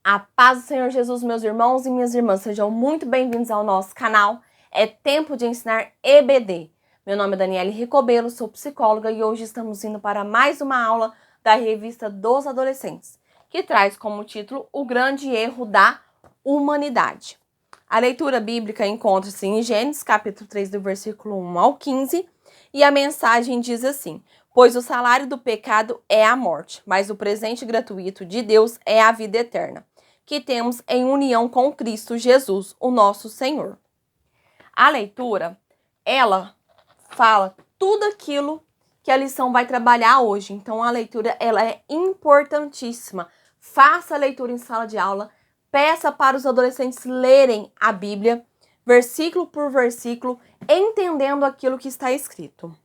A paz do Senhor Jesus, meus irmãos e minhas irmãs, sejam muito bem-vindos ao nosso canal. É tempo de ensinar EBD. Meu nome é Daniele Ricobelo, sou psicóloga e hoje estamos indo para mais uma aula da revista dos adolescentes, que traz como título O Grande Erro da Humanidade. A leitura bíblica encontra-se em Gênesis, capítulo 3, do versículo 1 ao 15, e a mensagem diz assim: pois o salário do pecado é a morte, mas o presente gratuito de Deus é a vida eterna, que temos em união com Cristo Jesus, o nosso Senhor. A leitura, ela fala tudo aquilo que a lição vai trabalhar hoje. Então, a leitura, ela é importantíssima. Faça a leitura em sala de aula, peça para os adolescentes lerem a Bíblia, versículo por versículo, entendendo aquilo que está escrito.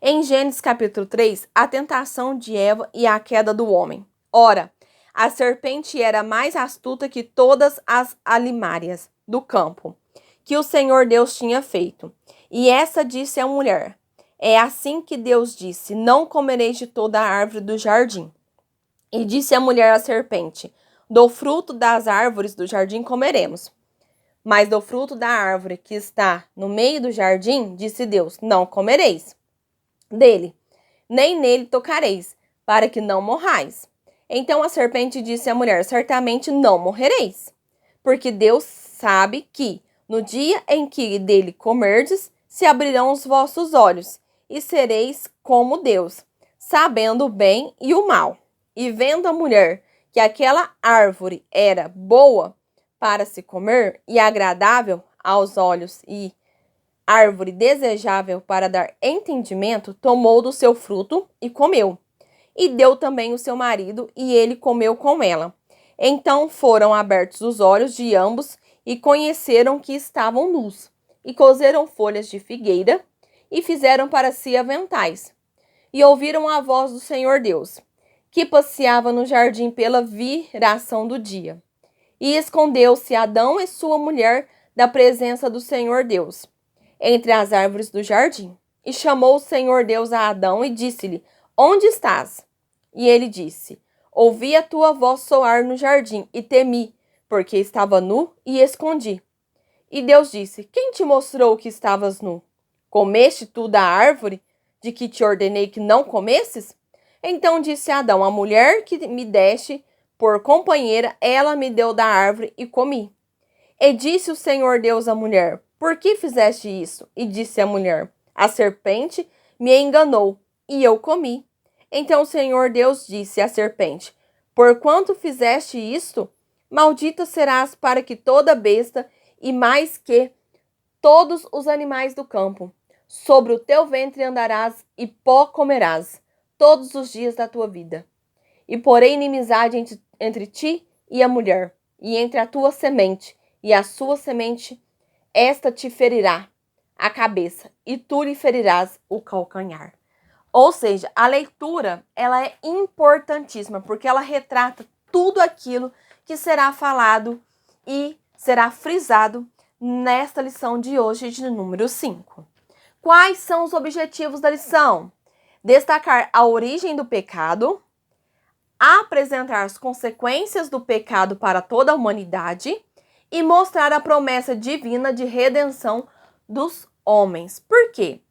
Em Gênesis capítulo 3, a tentação de Eva e a queda do homem. Ora, a serpente era mais astuta que todas as alimárias do campo que o Senhor Deus tinha feito. E essa disse à mulher: é assim que Deus disse: não comereis de toda a árvore do jardim. E disse a mulher à serpente: do fruto das árvores do jardim comeremos. Mas do fruto da árvore que está no meio do jardim, disse Deus: não comereis dele, nem nele tocareis, para que não morrais. Então a serpente disse à mulher: certamente não morrereis, porque Deus sabe que, no dia em que dele comerdes, se abrirão os vossos olhos, e sereis como Deus, sabendo o bem e o mal. E vendo a mulher que aquela árvore era boa para se comer, e agradável aos olhos, e árvore desejável para dar entendimento, tomou do seu fruto e comeu. E deu também o seu marido, e ele comeu com ela. Então foram abertos os olhos de ambos, e conheceram que estavam nus. E coseram folhas de figueira, e fizeram para si aventais. E ouviram a voz do Senhor Deus, que passeava no jardim pela viração do dia. E escondeu-se Adão e sua mulher da presença do Senhor Deus, entre as árvores do jardim. E chamou o Senhor Deus a Adão e disse-lhe: onde estás? E ele disse: ouvi a tua voz soar no jardim e temi, porque estava nu e escondi. E Deus disse: quem te mostrou que estavas nu? Comeste tu da árvore de que te ordenei que não comesses? Então disse Adão: a mulher que me deste por companheira, ela me deu da árvore e comi. E disse o Senhor Deus à mulher: por que fizeste isso? E disse a mulher: a serpente me enganou, e eu comi. Então o Senhor Deus disse à serpente: porquanto fizeste isto, maldita serás para que toda besta, e mais que todos os animais do campo. Sobre o teu ventre andarás, e pó comerás todos os dias da tua vida. E porei inimizade entre ti e a mulher, e entre a tua semente e a sua semente, esta te ferirá a cabeça, e tu lhe ferirás o calcanhar. Ou seja, a leitura, ela é importantíssima, porque ela retrata tudo aquilo que será falado e será frisado nesta lição de hoje, de número 5. Quais são os objetivos da lição? Destacar a origem do pecado, apresentar as consequências do pecado para toda a humanidade e mostrar a promessa divina de redenção dos homens. Por quê?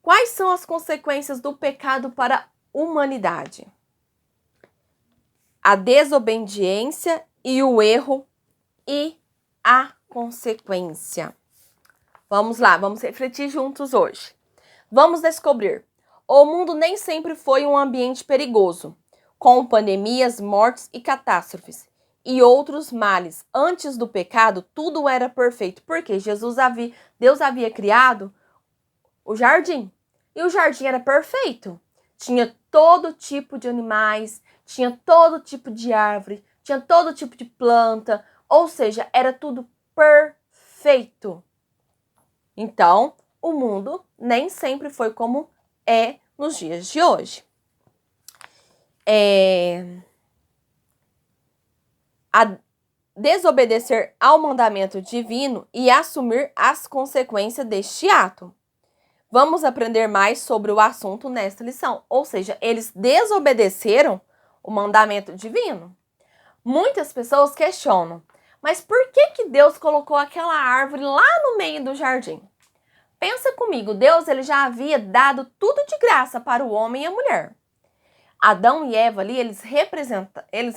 Quais são as consequências do pecado para a humanidade? A desobediência e o erro e a consequência. Vamos lá, vamos refletir juntos hoje. Vamos descobrir. O mundo nem sempre foi um ambiente perigoso, com pandemias, mortes e catástrofes, e outros males. Antes do pecado, tudo era perfeito, porque Deus havia criado o jardim, e o jardim era perfeito. Tinha todo tipo de animais, tinha todo tipo de árvore, tinha todo tipo de planta, ou seja, era tudo perfeito. Então, o mundo nem sempre foi como é nos dias de hoje. A desobedecer ao mandamento divino e assumir as consequências deste ato. Vamos aprender mais sobre o assunto nesta lição. Ou seja, eles desobedeceram o mandamento divino. Muitas pessoas questionam, mas por que Deus colocou aquela árvore lá no meio do jardim? Pensa comigo, Deus ele já havia dado tudo de graça para o homem e a mulher. Adão e Eva ali, eles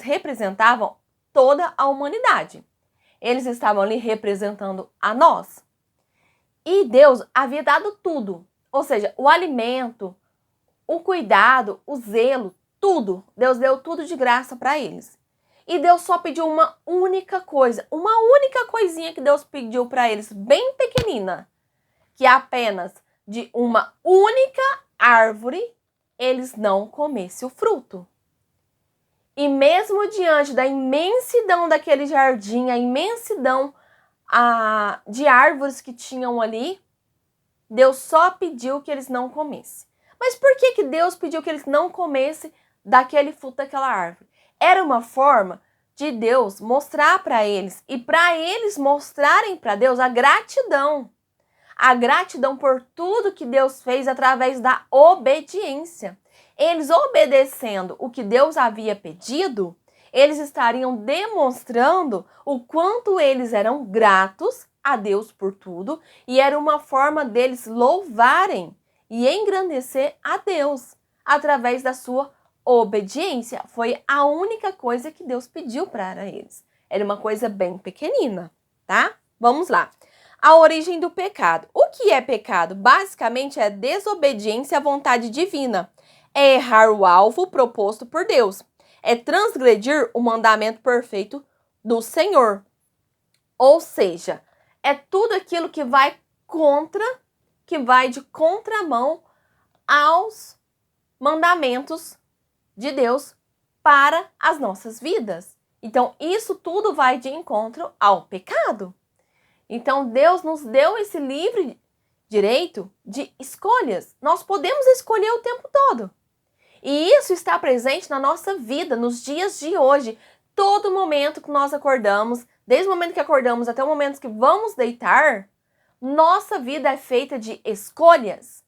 representavam toda a humanidade. Eles estavam ali representando a nós. E Deus havia dado tudo, ou seja, o alimento, o cuidado, o zelo, tudo. Deus deu tudo de graça para eles. E Deus só pediu uma única coisa, uma única coisinha que Deus pediu para eles, bem pequenina, que apenas de uma única árvore eles não comessem o fruto. E mesmo diante da imensidão daquele jardim, a imensidão de árvores que tinham ali, Deus só pediu que eles não comessem. Mas por que Deus pediu que eles não comessem daquele fruto daquela árvore? Era uma forma de Deus mostrar para eles e para eles mostrarem para Deus a gratidão. A gratidão por tudo que Deus fez através da obediência. Eles obedecendo o que Deus havia pedido, eles estariam demonstrando o quanto eles eram gratos a Deus por tudo e era uma forma deles louvarem e engrandecer a Deus através da sua obediência. Foi a única coisa que Deus pediu para eles. Era uma coisa bem pequenina, tá? Vamos lá. A origem do pecado. O que é pecado? Basicamente é desobediência à vontade divina. É errar o alvo proposto por Deus. É transgredir o mandamento perfeito do Senhor. Ou seja, é tudo aquilo que vai de contramão aos mandamentos de Deus para as nossas vidas. Então, isso tudo vai de encontro ao pecado. Então, Deus nos deu esse livre direito de escolhas. Nós podemos escolher o tempo todo. E isso está presente na nossa vida, nos dias de hoje. Todo momento que nós acordamos, desde o momento que acordamos até o momento que vamos deitar, nossa vida é feita de escolhas.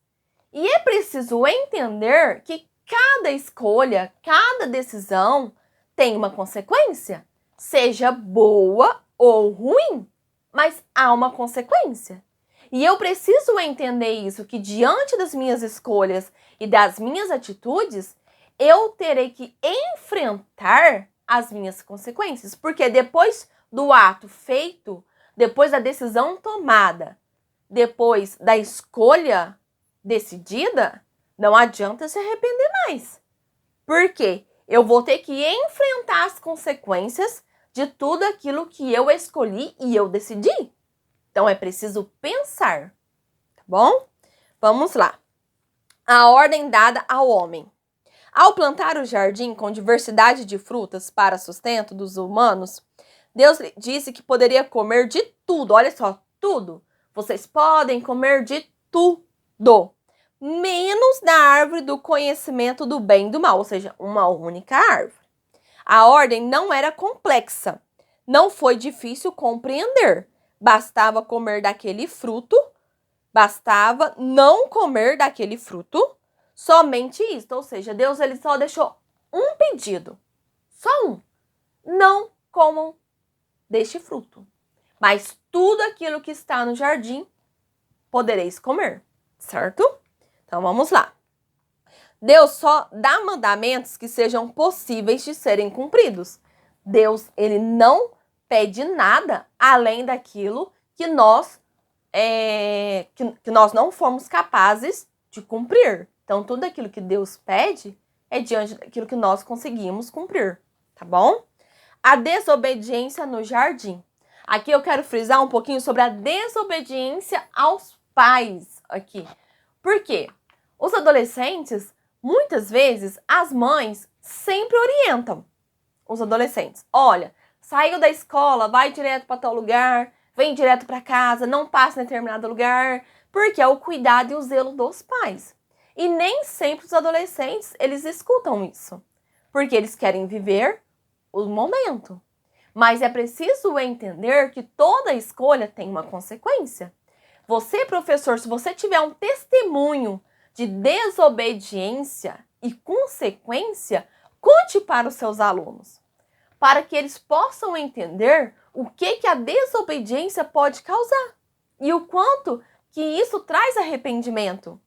E é preciso entender que cada escolha, cada decisão tem uma consequência, seja boa ou ruim, mas há uma consequência. E eu preciso entender isso, que diante das minhas escolhas e das minhas atitudes, eu terei que enfrentar as minhas consequências. Porque depois do ato feito, depois da decisão tomada, depois da escolha decidida, não adianta se arrepender mais. Por quê? Eu vou ter que enfrentar as consequências de tudo aquilo que eu escolhi e eu decidi. Então, é preciso pensar, tá bom? Vamos lá. A ordem dada ao homem. Ao plantar o jardim com diversidade de frutas para sustento dos humanos, Deus disse que poderia comer de tudo. Olha só, tudo. Vocês podem comer de tudo, menos da árvore do conhecimento do bem e do mal, ou seja, uma única árvore. A ordem não era complexa, não foi difícil compreender. Bastava comer daquele fruto, bastava não comer daquele fruto, somente isso. Ou seja, Deus ele só deixou um pedido, só um. Não comam deste fruto, mas tudo aquilo que está no jardim podereis comer, certo? Então vamos lá. Deus só dá mandamentos que sejam possíveis de serem cumpridos. Deus, ele não pede nada além daquilo que nós não fomos capazes de cumprir. Então, tudo aquilo que Deus pede é diante daquilo que nós conseguimos cumprir, tá bom? A desobediência no jardim. Aqui eu quero frisar um pouquinho sobre a desobediência aos pais aqui. Por quê? Os adolescentes, muitas vezes, as mães sempre orientam os adolescentes. Olha, saiu da escola, vai direto para tal lugar, vem direto para casa, não passa em determinado lugar, porque é o cuidado e o zelo dos pais. E nem sempre os adolescentes, eles escutam isso, porque eles querem viver o momento. Mas é preciso entender que toda escolha tem uma consequência. Você, professor, se você tiver um testemunho de desobediência e consequência, conte para os seus alunos. para que eles possam entender o que a desobediência pode causar e o quanto que isso traz arrependimento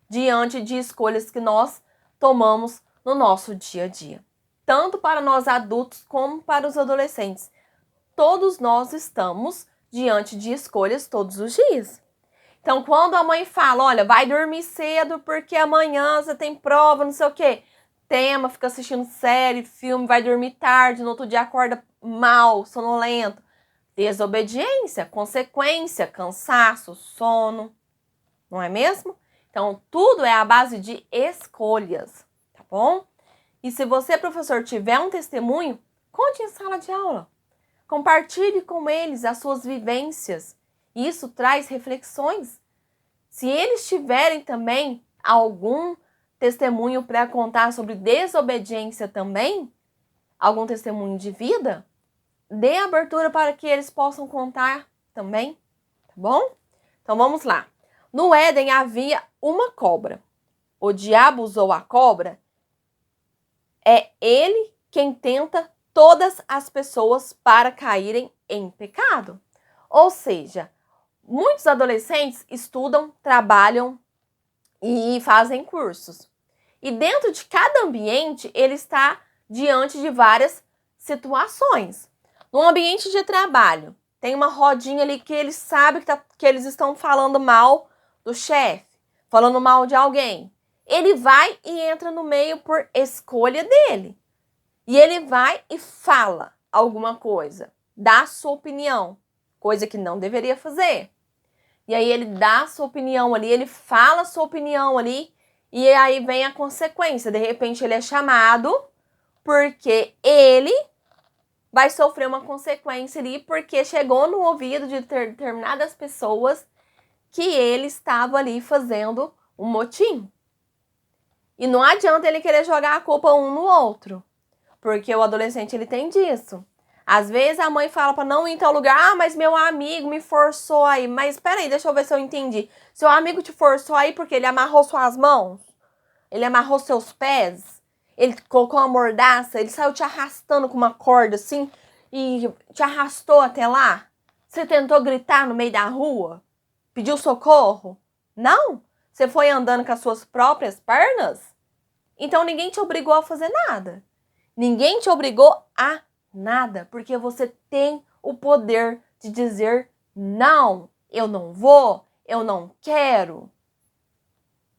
diante de escolhas que nós tomamos no nosso dia a dia. Tanto para nós adultos como para os adolescentes. Todos nós estamos diante de escolhas todos os dias. Então, quando a mãe fala, olha, vai dormir cedo porque amanhã você tem prova, não sei o quê. Tema, fica assistindo série, filme, vai dormir tarde, no outro dia acorda mal, sonolento. Desobediência, consequência, cansaço, sono, não é mesmo? Então, tudo é a base de escolhas, tá bom? E se você, professor, tiver um testemunho, conte em sala de aula. Compartilhe com eles as suas vivências. Isso traz reflexões. Se eles tiverem também algum testemunho para contar sobre desobediência também, algum testemunho de vida, dê abertura para que eles possam contar também, tá bom? Então vamos lá. No Éden havia uma cobra. O diabo usou a cobra. É ele quem tenta todas as pessoas para caírem em pecado. Ou seja, muitos adolescentes estudam, trabalham e fazem cursos. E dentro de cada ambiente, ele está diante de várias situações. No ambiente de trabalho, tem uma rodinha ali que ele sabe que eles estão falando mal do chefe, falando mal de alguém. Ele vai e entra no meio por escolha dele. E ele vai e fala alguma coisa, dá a sua opinião, coisa que não deveria fazer. E aí ele dá a sua opinião ali, ele fala a sua opinião ali, e aí vem a consequência. De repente ele é chamado porque ele vai sofrer uma consequência ali, porque chegou no ouvido de determinadas pessoas que ele estava ali fazendo um motim. E não adianta ele querer jogar a culpa um no outro. Porque o adolescente, ele tem disso. Às vezes a mãe fala para não ir em tal lugar. Ah, mas meu amigo me forçou aí. Mas peraí, deixa eu ver se eu entendi. Seu amigo te forçou aí porque ele amarrou suas mãos? Ele amarrou seus pés? Ele colocou uma mordaça? Ele saiu te arrastando com uma corda assim? E te arrastou até lá? Você tentou gritar no meio da rua? Pediu socorro? Não? Você foi andando com as suas próprias pernas? Então ninguém te obrigou a fazer nada. Ninguém te obrigou a nada, porque você tem o poder de dizer não, eu não vou, eu não quero.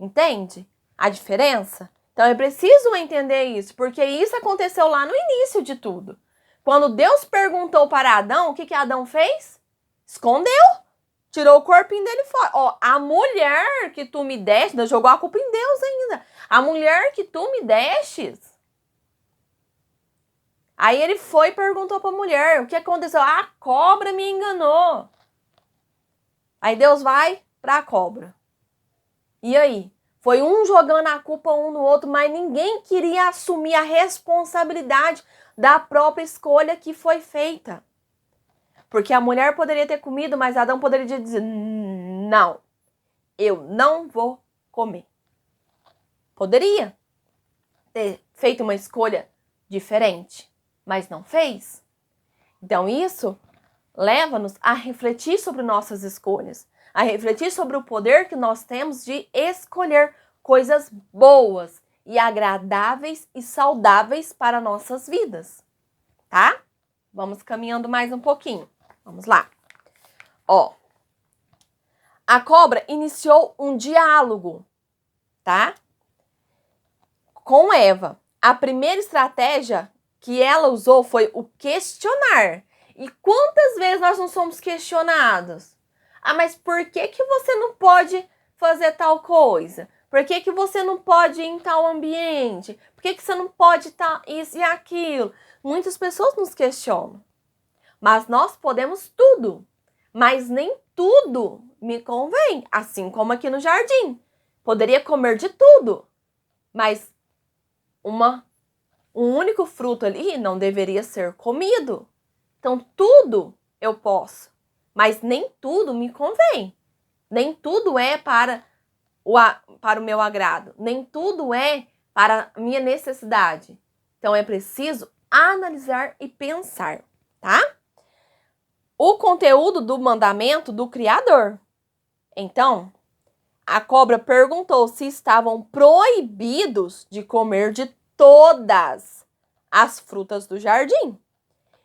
Entende a diferença? Então é preciso entender isso, porque isso aconteceu lá no início de tudo. Quando Deus perguntou para Adão, o que Adão fez? Escondeu, tirou o corpinho dele fora. Ó, a mulher que tu me deste, jogou a culpa em Deus ainda. A mulher que tu me destes. Aí ele foi e perguntou para a mulher, o que aconteceu? A cobra me enganou. Aí Deus vai para a cobra. E aí? Foi um jogando a culpa um no outro, mas ninguém queria assumir a responsabilidade da própria escolha que foi feita. Porque a mulher poderia ter comido, mas Adão poderia dizer, não, eu não vou comer. Poderia ter feito uma escolha diferente, mas não fez. Então isso leva-nos a refletir sobre nossas escolhas, a refletir sobre o poder que nós temos de escolher coisas boas e agradáveis e saudáveis para nossas vidas, tá? Vamos caminhando mais um pouquinho. Vamos lá. Ó, a cobra iniciou um diálogo, tá? Com Eva. A primeira estratégia que ela usou foi o questionar. E quantas vezes nós não somos questionados? Ah, mas por que você não pode fazer tal coisa? Por que você não pode ir em tal ambiente? Por que você não pode estar isso e aquilo? Muitas pessoas nos questionam. Mas nós podemos tudo. Mas nem tudo me convém. Assim como aqui no jardim. Poderia comer de tudo. Mas um único fruto ali não deveria ser comido. Então, tudo eu posso, mas nem tudo me convém. Nem tudo é para o meu agrado. Nem tudo é para a minha necessidade. Então, é preciso analisar e pensar, tá? O conteúdo do mandamento do Criador. Então, a cobra perguntou se estavam proibidos de comer de todas as frutas do jardim.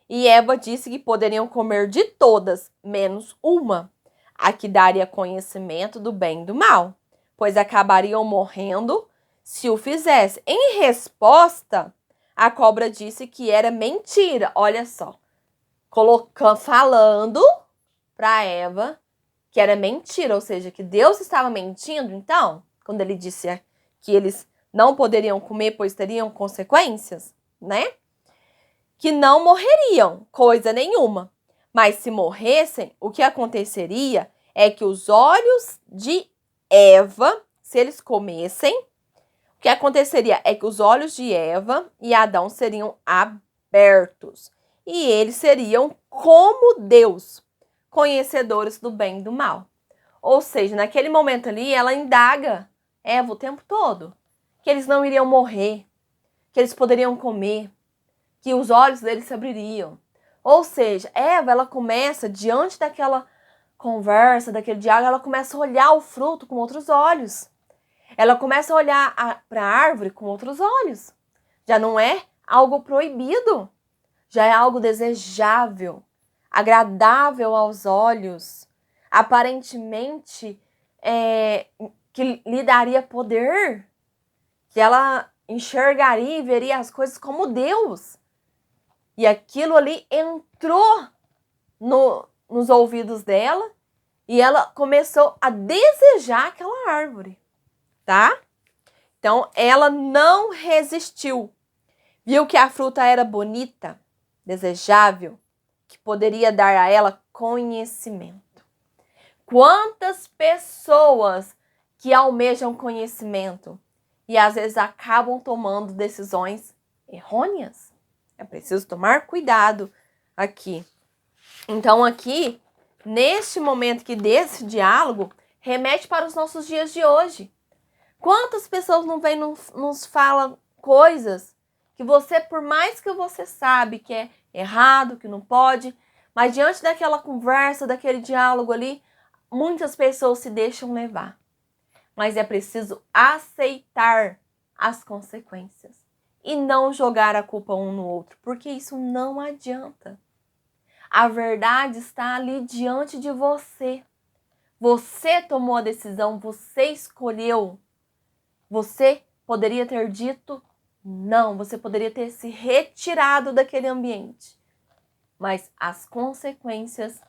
E Eva disse que poderiam comer de todas, menos uma, a que daria conhecimento do bem e do mal, pois acabariam morrendo se o fizesse. Em resposta, a cobra disse que era mentira. Olha só, falando para Eva que era mentira, ou seja, que Deus estava mentindo, então, quando ele disse que eles não poderiam comer, pois teriam consequências, né? Que não morreriam, coisa nenhuma. Mas se morressem, o que aconteceria é que os olhos de Eva, se eles comessem, o que aconteceria é que os olhos de Eva e Adão seriam abertos. E eles seriam como Deus, conhecedores do bem e do mal. Ou seja, naquele momento ali, ela indaga Eva o tempo todo que eles não iriam morrer, que eles poderiam comer, que os olhos deles se abririam. Ou seja, Eva, ela começa, diante daquela conversa, daquele diálogo, ela começa a olhar o fruto com outros olhos. Ela começa a olhar para a árvore com outros olhos. Já não é algo proibido, já é algo desejável, agradável aos olhos, aparentemente que lhe daria poder, que ela enxergaria e veria as coisas como Deus. E aquilo ali entrou nos ouvidos dela e ela começou a desejar aquela árvore, tá? Então, ela não resistiu. Viu que a fruta era bonita, desejável, que poderia dar a ela conhecimento. Quantas pessoas que almejam conhecimento e às vezes acabam tomando decisões errôneas? É preciso tomar cuidado aqui. Então, aqui, neste momento que desse diálogo, remete para os nossos dias de hoje. Quantas pessoas não vêm nos falam coisas que você, por mais que você sabe que é errado, que não pode, mas diante daquela conversa, daquele diálogo ali, muitas pessoas se deixam levar. Mas é preciso aceitar as consequências e não jogar a culpa um no outro, porque isso não adianta. A verdade está ali diante de você. Você tomou a decisão, você escolheu. Você poderia ter dito não, você poderia ter se retirado daquele ambiente. Mas as consequências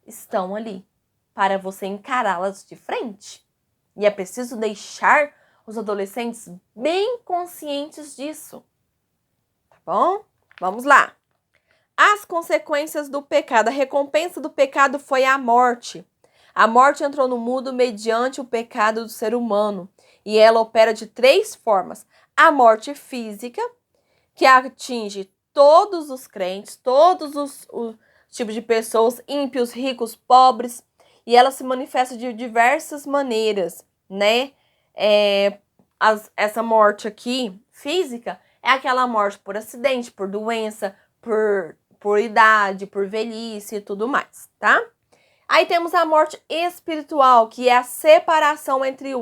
estão ali para você encará-las de frente. E é preciso deixar os adolescentes bem conscientes disso. Tá bom? Vamos lá. As consequências do pecado. A recompensa do pecado foi a morte. A morte entrou no mundo mediante o pecado do ser humano. E ela opera de 3 formas. A morte física, que atinge todos os crentes, todos os tipos de pessoas, ímpios, ricos, pobres. E ela se manifesta de diversas maneiras, né? Essa morte aqui, física, é aquela morte por acidente, por doença, por idade, por velhice e tudo mais, tá? Aí temos a morte espiritual, que é a separação entre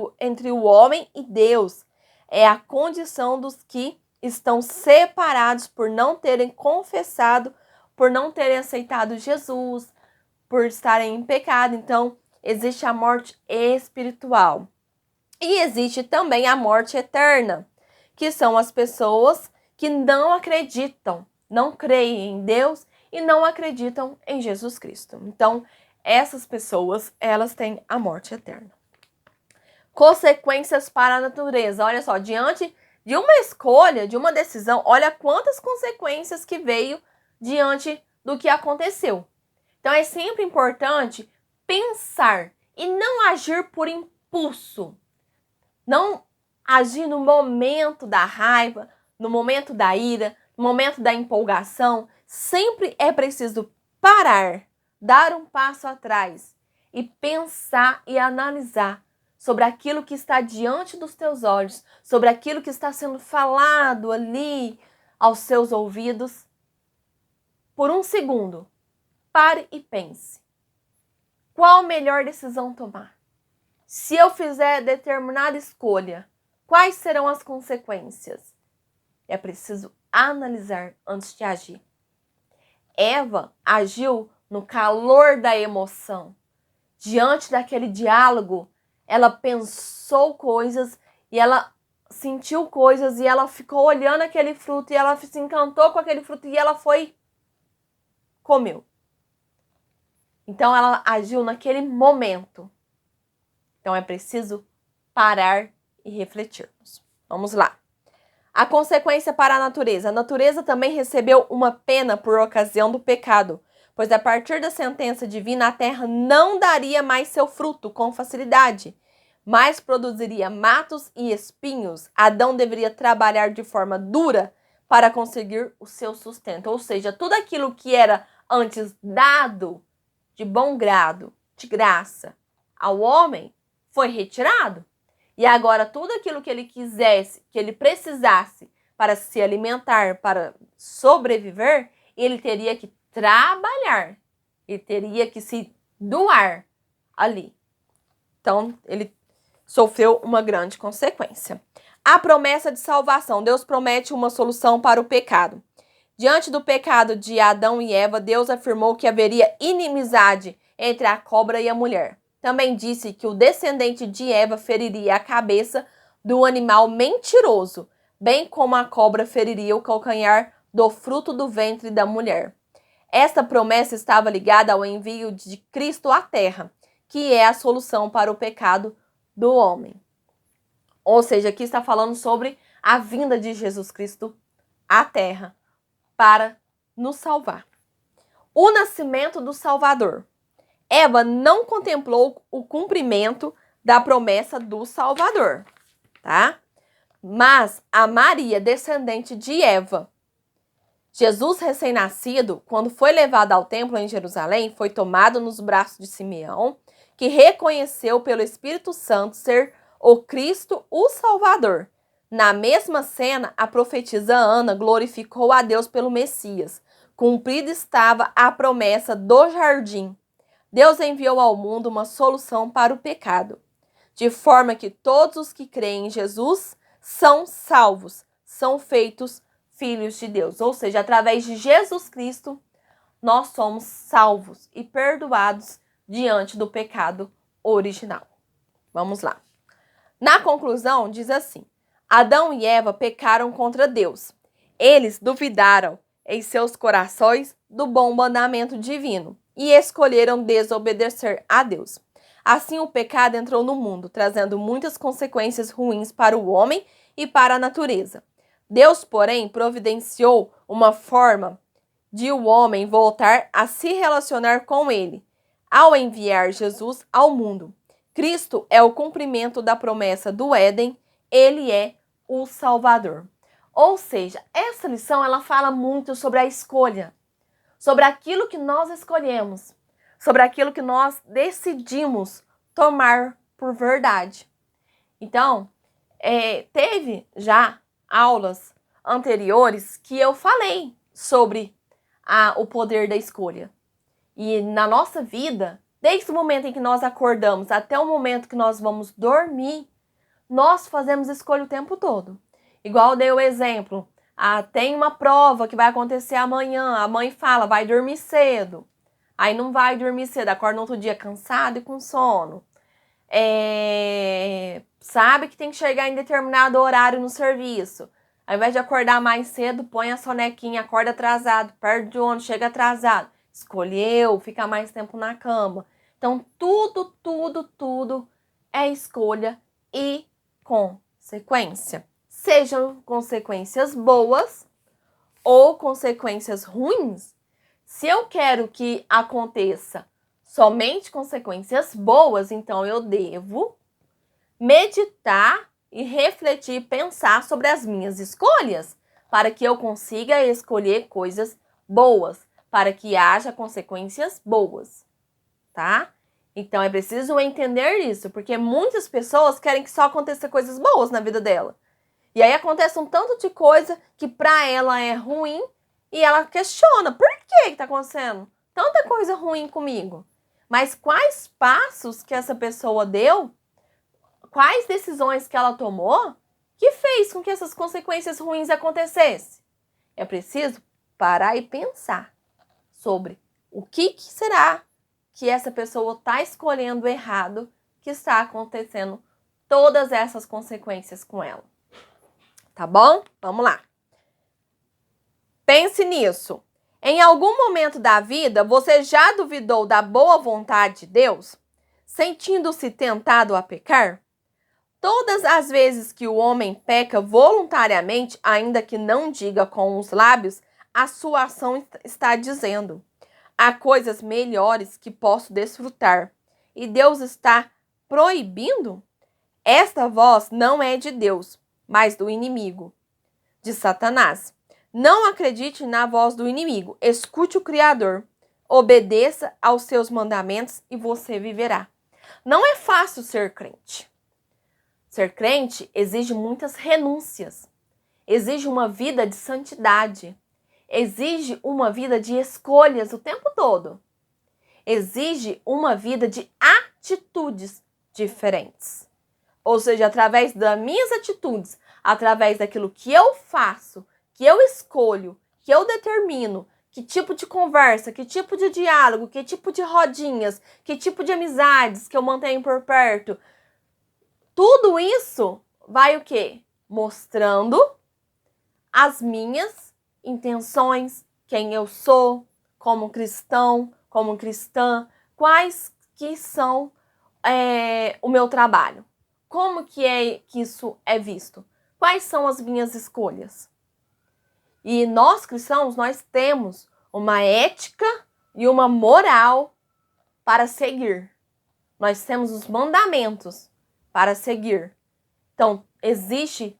o homem e Deus. É a condição dos que estão separados por não terem confessado, por não terem aceitado Jesus, por estarem em pecado. Então, existe a morte espiritual. E existe também a morte eterna, que são as pessoas que não acreditam, não creem em Deus e não acreditam em Jesus Cristo. Então, essas pessoas, elas têm a morte eterna. Consequências para a natureza. Olha só, diante de uma escolha, de uma decisão, olha quantas consequências que veio diante do que aconteceu. Então, é sempre importante pensar e não agir por impulso. Não agir no momento da raiva, no momento da ira, no momento da empolgação. Sempre é preciso parar, dar um passo atrás e pensar e analisar sobre aquilo que está diante dos teus olhos, sobre aquilo que está sendo falado ali aos seus ouvidos, por um segundo, pare e pense. Qual a melhor decisão tomar? Se eu fizer determinada escolha, quais serão as consequências? É preciso analisar antes de agir. Eva agiu no calor da emoção. Diante daquele diálogo, ela pensou coisas e ela sentiu coisas e ela ficou olhando aquele fruto e ela se encantou com aquele fruto e ela comeu. Então ela agiu naquele momento. Então é preciso parar e refletirmos. Vamos lá. A consequência para a natureza. A natureza também recebeu uma pena por ocasião do pecado, pois a partir da sentença divina a terra não daria mais seu fruto com facilidade, mas produziria matos e espinhos. Adão deveria trabalhar de forma dura para conseguir o seu sustento. Ou seja, tudo aquilo que era antes dado de bom grado, de graça, ao homem, foi retirado. E agora tudo aquilo que ele quisesse, que ele precisasse para se alimentar, para sobreviver, ele teria que trabalhar. Ele teria que se doar ali. Então, ele sofreu uma grande consequência. A promessa de salvação. Deus promete uma solução para o pecado. Diante do pecado de Adão e Eva, Deus afirmou que haveria inimizade entre a cobra e a mulher. Também disse que o descendente de Eva feriria a cabeça do animal mentiroso, bem como a cobra feriria o calcanhar do fruto do ventre da mulher. Esta promessa estava ligada ao envio de Cristo à terra, que é a solução para o pecado do homem. Ou seja, aqui está falando sobre a vinda de Jesus Cristo à terra para nos salvar. O nascimento do Salvador. Eva não contemplou o cumprimento da promessa do Salvador, tá? Mas a Maria, descendente de Eva, Jesus recém-nascido, quando foi levado ao templo em Jerusalém, foi tomado nos braços de Simeão, que reconheceu pelo Espírito Santo ser o Cristo, o Salvador. Na mesma cena, a profetisa Ana glorificou a Deus pelo Messias. Cumprida estava a promessa do jardim. Deus enviou ao mundo uma solução para o pecado, de forma que todos os que creem em Jesus são salvos, são feitos filhos de Deus. Ou seja, através de Jesus Cristo, nós somos salvos e perdoados diante do pecado original. Vamos lá. Na conclusão, diz assim: Adão e Eva pecaram contra Deus. Eles duvidaram em seus corações do bom mandamento divino e escolheram desobedecer a Deus. Assim, o pecado entrou no mundo, trazendo muitas consequências ruins para o homem e para a natureza. Deus, porém, providenciou uma forma de o homem voltar a se relacionar com ele, ao enviar Jesus ao mundo. Cristo é o cumprimento da promessa do Éden, ele é o Salvador. Ou seja, essa lição ela fala muito sobre a escolha, sobre aquilo que nós escolhemos, sobre aquilo que nós decidimos tomar por verdade. Então, teve já aulas anteriores que eu falei sobre o poder da escolha. E na nossa vida, desde o momento em que nós acordamos até o momento que nós vamos dormir, nós fazemos escolha o tempo todo. Igual eu dei o exemplo, tem uma prova que vai acontecer amanhã, a mãe fala, vai dormir cedo. Aí não vai dormir cedo, acorda no outro dia cansado e com sono. Sabe que tem que chegar em determinado horário no serviço. Ao invés de acordar mais cedo, põe a sonequinha, acorda atrasado, perde o ônibus, chega atrasado. Escolheu ficar mais tempo na cama. Então, tudo é escolha e consequência. Sejam consequências boas ou consequências ruins. Se eu quero que aconteça somente consequências boas, então eu devo meditar e refletir, pensar sobre as minhas escolhas, para que eu consiga escolher coisas boas, para que haja consequências boas, tá? Então é preciso entender isso, porque muitas pessoas querem que só aconteça coisas boas na vida dela. E aí acontece um tanto de coisa que para ela é ruim e ela questiona, por que está acontecendo tanta coisa ruim comigo? Mas quais passos que essa pessoa deu, quais decisões que ela tomou, que fez com que essas consequências ruins acontecessem? É preciso parar e pensar sobre o que será que essa pessoa está escolhendo errado, que está acontecendo todas essas consequências com ela. Tá bom? Vamos lá. Pense nisso. Em algum momento da vida, você já duvidou da boa vontade de Deus, sentindo-se tentado a pecar? Todas as vezes que o homem peca voluntariamente, ainda que não diga com os lábios, a sua ação está dizendo: há coisas melhores que posso desfrutar, e Deus está proibindo? Esta voz não é de Deus, mas do inimigo, de Satanás. Não acredite na voz do inimigo, escute o Criador, obedeça aos seus mandamentos e você viverá. Não é fácil ser crente. Ser crente exige muitas renúncias, exige uma vida de santidade, exige uma vida de escolhas o tempo todo, exige uma vida de atitudes diferentes. Ou seja, através das minhas atitudes, através daquilo que eu faço, que eu escolho, que eu determino, que tipo de conversa, que tipo de diálogo, que tipo de rodinhas, que tipo de amizades que eu mantenho por perto. Tudo isso vai o quê? Mostrando as minhas intenções, quem eu sou, como cristão, como cristã, quais que são o meu trabalho. Como que isso é visto? Quais são as minhas escolhas? E nós cristãos, nós temos uma ética e uma moral para seguir. Nós temos os mandamentos para seguir. Então, existe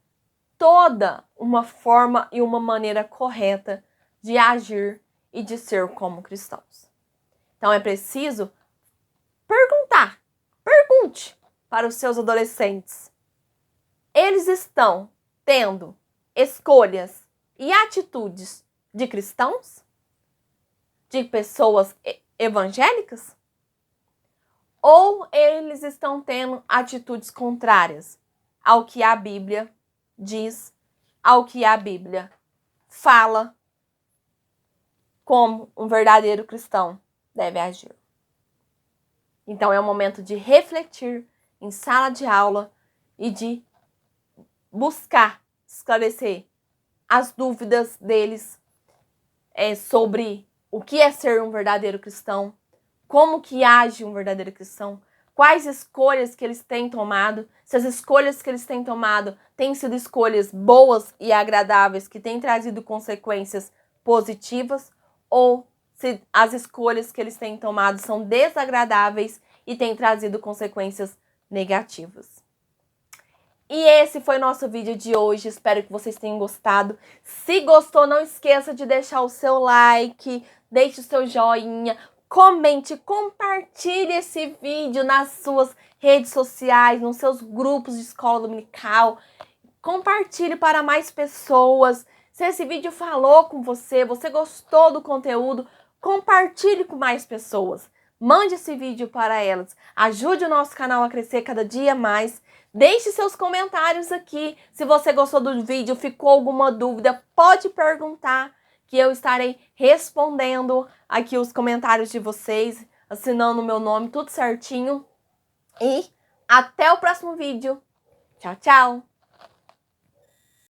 toda uma forma e uma maneira correta de agir e de ser como cristãos. Então, é preciso pergunte para os seus adolescentes. Eles estão tendo escolhas e atitudes de cristãos? De pessoas evangélicas? Ou eles estão tendo atitudes contrárias ao que a Bíblia diz, ao que a Bíblia fala, como um verdadeiro cristão deve agir? Então é o momento de refletir em sala de aula e de buscar esclarecer as dúvidas deles sobre o que é ser um verdadeiro cristão, como que age um verdadeiro cristão, quais escolhas que eles têm tomado, se as escolhas que eles têm tomado têm sido escolhas boas e agradáveis, que têm trazido consequências positivas, ou se as escolhas que eles têm tomado são desagradáveis e têm trazido consequências negativas. E esse foi o nosso vídeo de hoje, espero que vocês tenham gostado. Se gostou, não esqueça de deixar o seu like, deixe o seu joinha, comente, compartilhe esse vídeo nas suas redes sociais, nos seus grupos de escola dominical. Compartilhe para mais pessoas. Se esse vídeo falou com você, você gostou do conteúdo, compartilhe com mais pessoas. Mande esse vídeo para elas. Ajude o nosso canal a crescer cada dia mais. Deixe seus comentários aqui. Se você gostou do vídeo, ficou alguma dúvida, pode perguntar que eu estarei respondendo aqui os comentários de vocês, assinando o meu nome, tudo certinho. E até o próximo vídeo. Tchau, tchau!